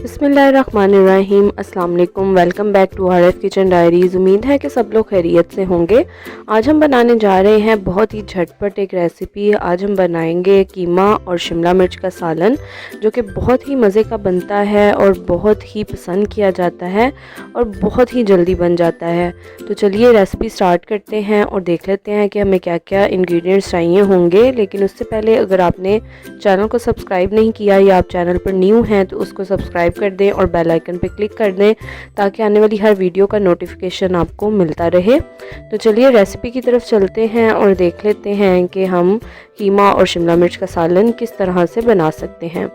बिस्मिल्लाहिर्रहमानिर्रहीम। अस्सलाम वालेकुम। Welcome back to RF kitchen diaries. उम्मीद है कि सब लोग खैरियत से होंगे। आज हम बनाने जा रहे हैं बहुत ही झटपट एक रेसिपी। आज हम बनाएंगे कीमा और शिमला मिर्च का सालन, जो कि बहुत ही मज़े का बनता है और बहुत ही पसंद किया जाता है और बहुत ही जल्दी बन जाता है। तो चलिए रेसिपी स्टार्ट करते हैं और देख लेते हैं कि हमें क्या क्या इंग्रेडिएंट्स चाहिए होंगे। लेकिन उससे पहले अगर आपने चैनल को सब्सक्राइब नहीं किया या आप चैनल पर न्यू हैं तो उसको सब्सक्राइब कर दें और बेल आइकन पर क्लिक कर दें ताकि आने वाली हर वीडियो का नोटिफिकेशन आपको मिलता रहे। तो चलिए रेसिपी की तरफ चलते हैं और देख लेते हैं कि हम कीमा और शिमला मिर्च का सालन किस तरह से बना सकते हैं।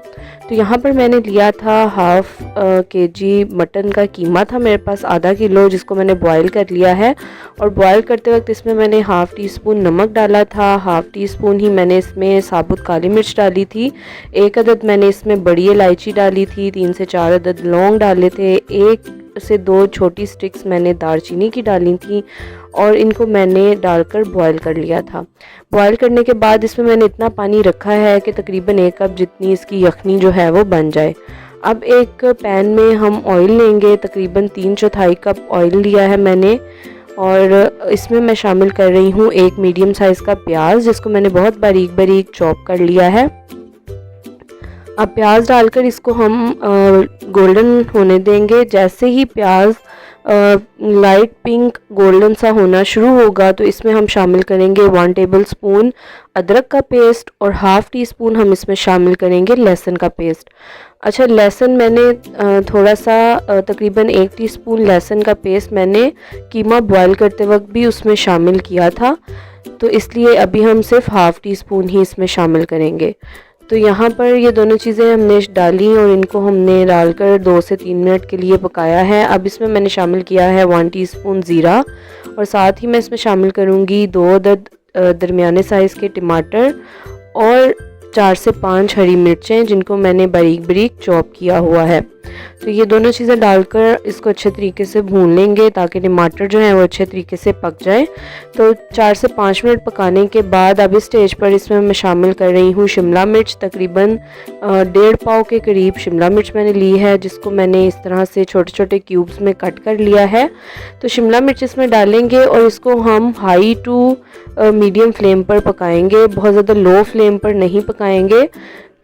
तो यहाँ पर मैंने लिया था हाफ केजी मटन का कीमा था मेरे पास, आधा किलो, जिसको मैंने बॉईल कर लिया है। और बॉईल करते वक्त इसमें मैंने हाफ़ टी स्पून नमक डाला था, हाफ़ टी स्पून ही मैंने इसमें साबुत काली मिर्च डाली थी, 1 अदद मैंने इसमें बड़ी इलायची डाली थी, 3 से 4 अदद लौंग डाले थे, 1 से 2 छोटी स्टिक्स मैंने दालचीनी की डाली थी और इनको मैंने डालकर बॉईल कर लिया था। बॉईल करने के बाद इसमें मैंने इतना पानी रखा है कि तकरीबन 1 कप जितनी इसकी यखनी जो है वो बन जाए। अब एक पैन में हम ऑयल लेंगे, तकरीबन 3/4 कप ऑयल लिया है मैंने और इसमें मैं शामिल कर रही हूँ 1 मीडियम साइज़ का प्याज, जिसको मैंने बहुत बारीक बारीक चॉप कर लिया है। अब प्याज डालकर इसको हम गोल्डन होने देंगे। जैसे ही प्याज लाइट पिंक गोल्डन सा होना शुरू होगा तो इसमें हम शामिल करेंगे 1 टेबल स्पून अदरक का पेस्ट और हाफ़ टी स्पून हम इसमें शामिल करेंगे लहसुन का पेस्ट। अच्छा, लहसुन मैंने थोड़ा सा तकरीबन 1 टीस्पून लहसुन का पेस्ट मैंने कीमा बॉईल करते वक्त भी उसमें शामिल किया था, तो इसलिए अभी हम सिर्फ हाफ़ टी स्पून ही इसमें शामिल करेंगे। तो यहाँ पर ये दोनों चीज़ें हमने डाली और इनको हमने डालकर 2 से 3 मिनट के लिए पकाया है। अब इसमें मैंने शामिल किया है 1 टीस्पून ज़ीरा और साथ ही मैं इसमें शामिल करूँगी 2 अदद दरमियाने साइज़ के टमाटर और 4 से 5 हरी मिर्चें, जिनको मैंने बारीक बारीक चॉप किया हुआ है। तो ये दोनों चीज़ें डालकर इसको अच्छे तरीके से भून लेंगे ताकि टमाटर जो है वो अच्छे तरीके से पक जाए। तो 4 से 5 मिनट पकाने के बाद अब इस स्टेज पर इसमें मैं शामिल कर रही हूँ शिमला मिर्च। तकरीबन 1.5 पाव के करीब शिमला मिर्च मैंने ली है, जिसको मैंने इस तरह से छोटे छोटे क्यूब्स में कट कर लिया है। तो शिमला मिर्च इसमें डालेंगे और इसको हम हाई टू मीडियम फ्लेम पर पकाएंगे, बहुत ज़्यादा लो फ्लेम पर नहीं पकाएंगे,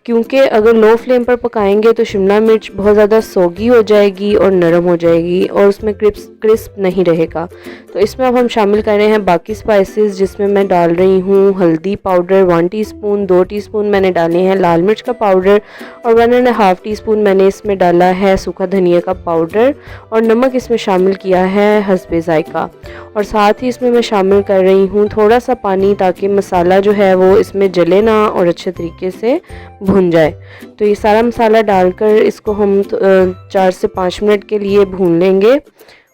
क्योंकि अगर लो फ्लेम पर पकाएंगे तो शिमला मिर्च बहुत ज़्यादा सोगी हो जाएगी और नरम हो जाएगी और उसमें क्रिस्प नहीं रहेगा। तो इसमें अब हम शामिल कर रहे हैं बाकी स्पाइसेस, जिसमें मैं डाल रही हूँ हल्दी पाउडर 1 टीस्पून, 2 टीस्पून मैंने डाले हैं लाल मिर्च का पाउडर और 1.5 टीस्पून मैंने इसमें डाला है सूखा धनिया का पाउडर और नमक इसमें शामिल किया है हस्बे ज़ायका। और साथ ही इसमें मैं शामिल कर रही हूँ थोड़ा सा पानी ताकि मसाला जो है वो इसमें जले ना और अच्छे तरीके से भुन जाए। तो ये सारा मसाला डालकर इसको हम 4 से 5 मिनट के लिए भून लेंगे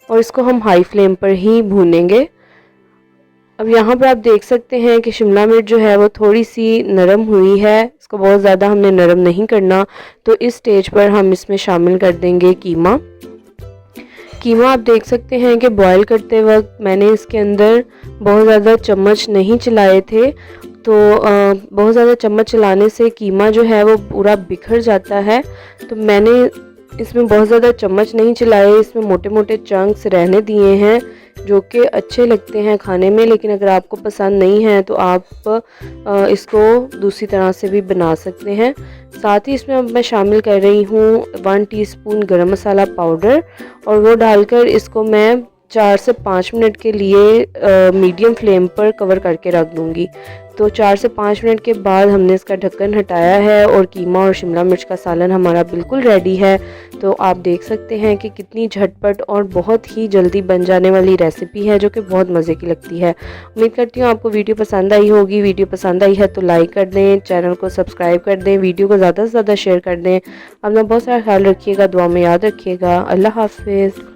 और इसको हम हाई फ्लेम पर ही भूनेंगे। अब यहाँ पर आप देख सकते हैं कि शिमला मिर्च जो है वो थोड़ी सी नरम हुई है, इसको बहुत ज़्यादा हमने नरम नहीं करना। तो इस स्टेज पर हम इसमें शामिल कर देंगे कीमा। आप देख सकते हैं कि बॉईल करते वक्त मैंने इसके अंदर बहुत ज़्यादा चम्मच नहीं चलाए थे, तो बहुत ज़्यादा चम्मच चलाने से कीमा जो है वो पूरा बिखर जाता है। तो मैंने इसमें बहुत ज़्यादा चम्मच नहीं चलाए, इसमें मोटे मोटे चंक्स रहने दिए हैं जो कि अच्छे लगते हैं खाने में। लेकिन अगर आपको पसंद नहीं है तो आप इसको दूसरी तरह से भी बना सकते हैं। साथ ही इसमें अब मैं शामिल कर रही हूँ 1 टीस्पून गरम मसाला पाउडर और वो डालकर इसको मैं 4 से 5 मिनट के लिए मीडियम फ्लेम पर कवर करके रख दूँगी। तो 4 से 5 मिनट के बाद हमने इसका ढक्कन हटाया है और कीमा और शिमला मिर्च का सालन हमारा बिल्कुल रेडी है। तो आप देख सकते हैं कि कितनी झटपट और बहुत ही जल्दी बन जाने वाली रेसिपी है, जो कि बहुत मज़े की लगती है। उम्मीद करती हूँ आपको वीडियो पसंद आई होगी। वीडियो पसंद आई है तो लाइक कर दें, चैनल को सब्सक्राइब कर दें, वीडियो को ज़्यादा से ज़्यादा शेयर कर दें। अपना बहुत सारा ख्याल रखिएगा, दुआ में याद रखिएगा। अल्लाह हाफिज़।